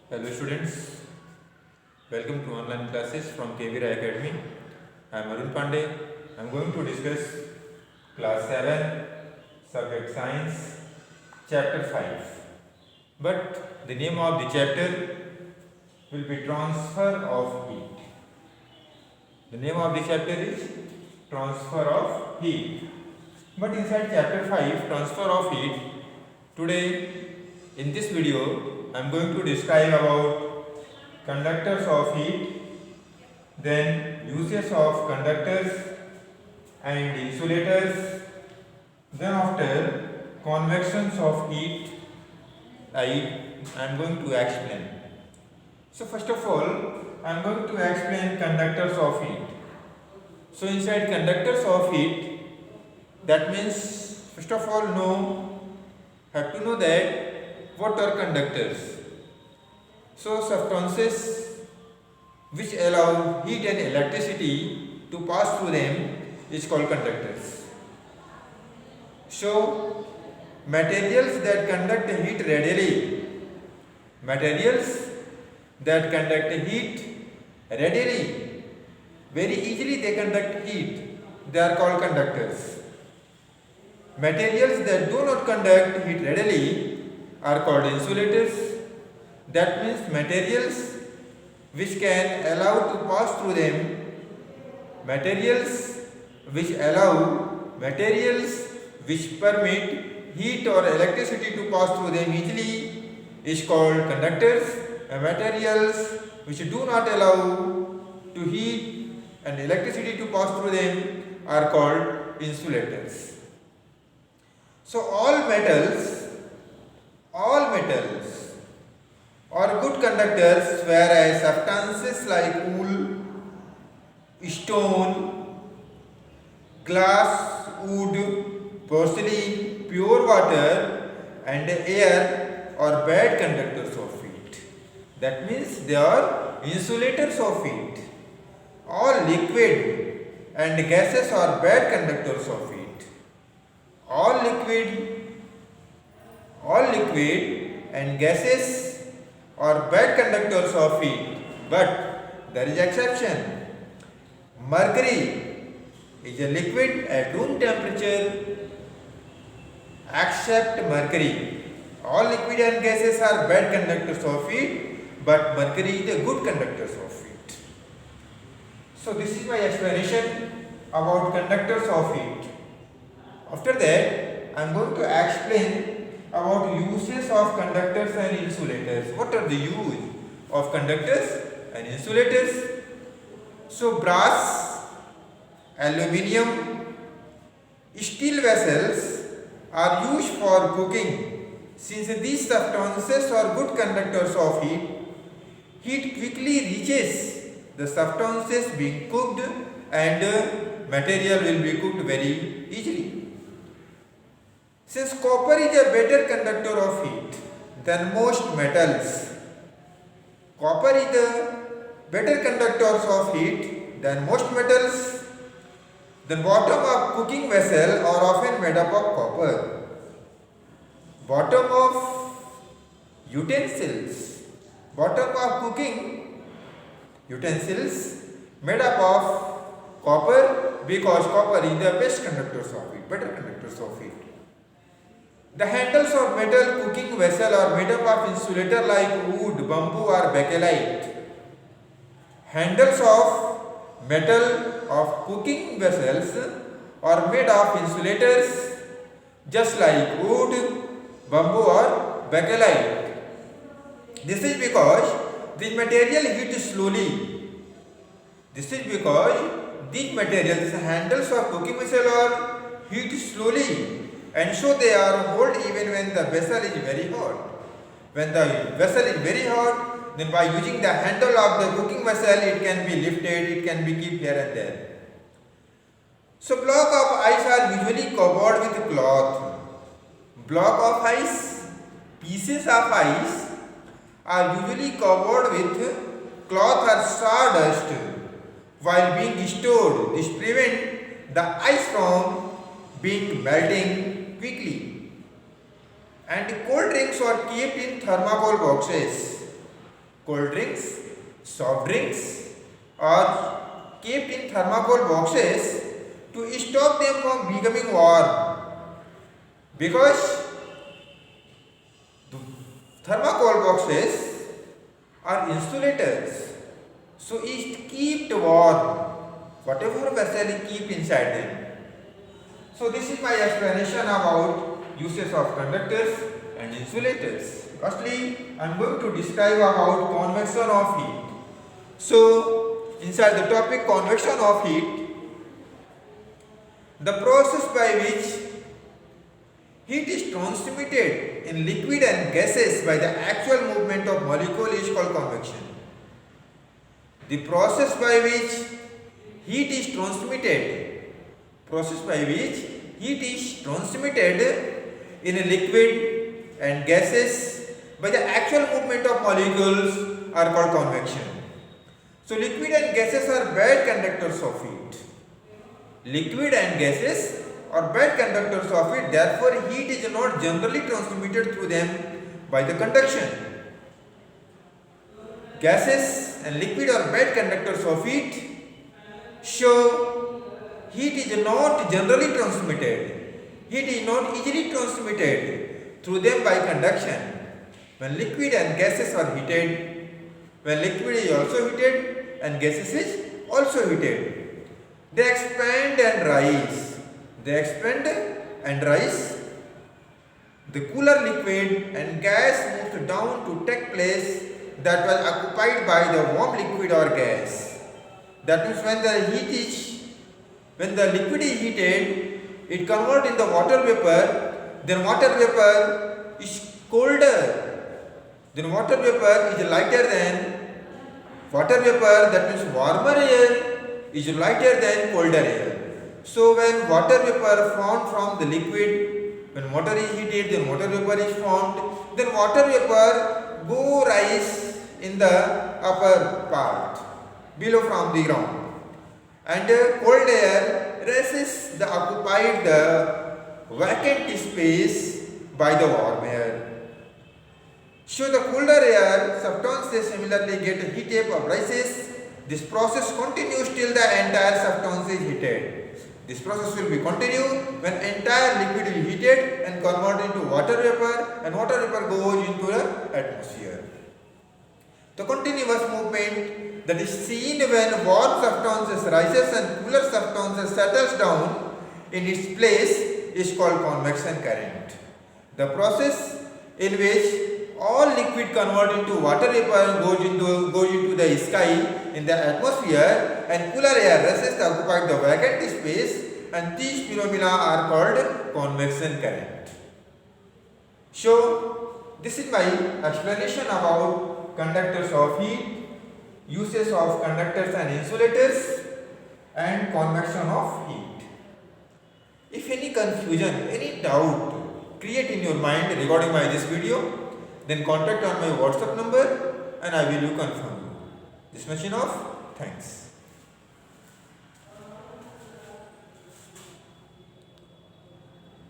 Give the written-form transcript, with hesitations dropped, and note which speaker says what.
Speaker 1: Hello students, welcome to online classes from KV Rai Academy. I am Arun Pandey. I am going to discuss class 7, subject science, chapter 5. But the name of the chapter will be transfer of heat. The name of the chapter is transfer of heat. But inside chapter 5, transfer of heat, today in this video I am going to describe about conductors of heat, then uses of conductors and insulators, then after convections of heat I am going to explain. So first of all I am going to explain conductors of heat. So inside conductors of heat, that means first of all have to know that what are conductors. So substances which allow heat and electricity to pass through them is called conductors. So materials that conduct heat readily, very easily they conduct heat, they are called conductors. Materials that do not conduct heat readily are called insulators. That means materials which can allow to pass through them, materials which permit heat or electricity to pass through them easily is called conductors, and materials which do not allow to heat and electricity to pass through them are called insulators. So all metals are good conductors, whereas substances like wool, stone, glass, wood, porcelain, pure water and air are bad conductors of heat. That means they are insulators of heat. All liquid and gases are bad conductors of heat. All liquid and gases are bad conductors of heat, but there is exception. Mercury is a liquid at room temperature except mercury. All liquid and gases are bad conductors of heat, but mercury is a good conductor of heat. So this is my explanation about conductors of heat. After that, I am going to explain about uses of conductors and insulators. What are the use of conductors and insulators? So brass, aluminium, steel vessels are used for cooking. Since these substances are good conductors of heat, heat quickly reaches the substances being cooked and material will be cooked very easily. Since copper is a better conductor of heat than most metals, copper is the better conductors of heat than most metals. The bottom of cooking vessel are often made up of copper. Bottom of cooking utensils made up of copper, because copper is the best conductors of heat, better conductors of heat. The handles of metal cooking vessel are made up of insulator like wood, bamboo or bakelite. Handles of metal of cooking vessels are made of insulators just like wood, bamboo or bakelite. This is because these materials heat slowly. Handles of cooking vessel are heat slowly, and so they are hold even when the vessel is very hot. When the vessel is very hot, then by using the handle of the cooking vessel, it can be lifted, it can be kept here and there. So block of ice are usually covered with cloth. Block of ice, pieces of ice are usually covered with cloth or sawdust while being stored. This prevents the ice from being melting quickly. And cold drinks are kept in thermocol boxes. cold drinks, soft drinks are kept in thermocol boxes to stop them from becoming warm, because the thermocol boxes are insulators, so it kept warm whatever vessel you keep inside them. So this is my explanation about uses of conductors and insulators. Firstly, I am going to describe about convection of heat. So inside the topic convection of heat, the process by which heat is transmitted in liquid and gases by the actual movement of molecule is called convection. The process by which heat is transmitted in a liquid and gases by the actual movement of molecules are called convection. So liquid and gases are bad conductors of heat. Liquid and gases are bad conductors of heat, therefore heat is not generally transmitted through them by the conduction. Gases and liquid are bad conductors of heat, so heat is not generally transmitted. Heat is not easily transmitted through them by conduction. When liquid and gases are heated, when liquid is also heated and gases is also heated, they expand and rise. The cooler liquid and gas moves down to take place that was occupied by the warm liquid or gas. That means when the liquid is heated, it converts in the water vapor, then water vapor is colder. Then water vapor is lighter than water vapor, that means warmer air is lighter than colder air. So when water vapor formed from the liquid, when water is heated, then water vapor is formed, then water vapor go rise in the upper part, below from the ground. And cold air resists the occupied vacant space by the warm air. So the colder air substances similarly get heated or rises. This process continues till the entire substance is heated. This process will be continued when entire liquid is heated and converted into water vapor, and water vapor goes into the atmosphere. The continuous movement that is seen when warm substances rises and cooler substances settles down in its place is called convection current. The process in which all liquid converted into water vapor and goes into the sky in the atmosphere, and cooler air resists to occupy the vacant space, and these phenomena are called convection current. So this is my explanation about conductors of heat, uses of conductors and insulators, and convection of heat. If any confusion, any doubt create in your mind regarding this video, then contact on my WhatsApp number and I will confirm you. This much enough. Thanks.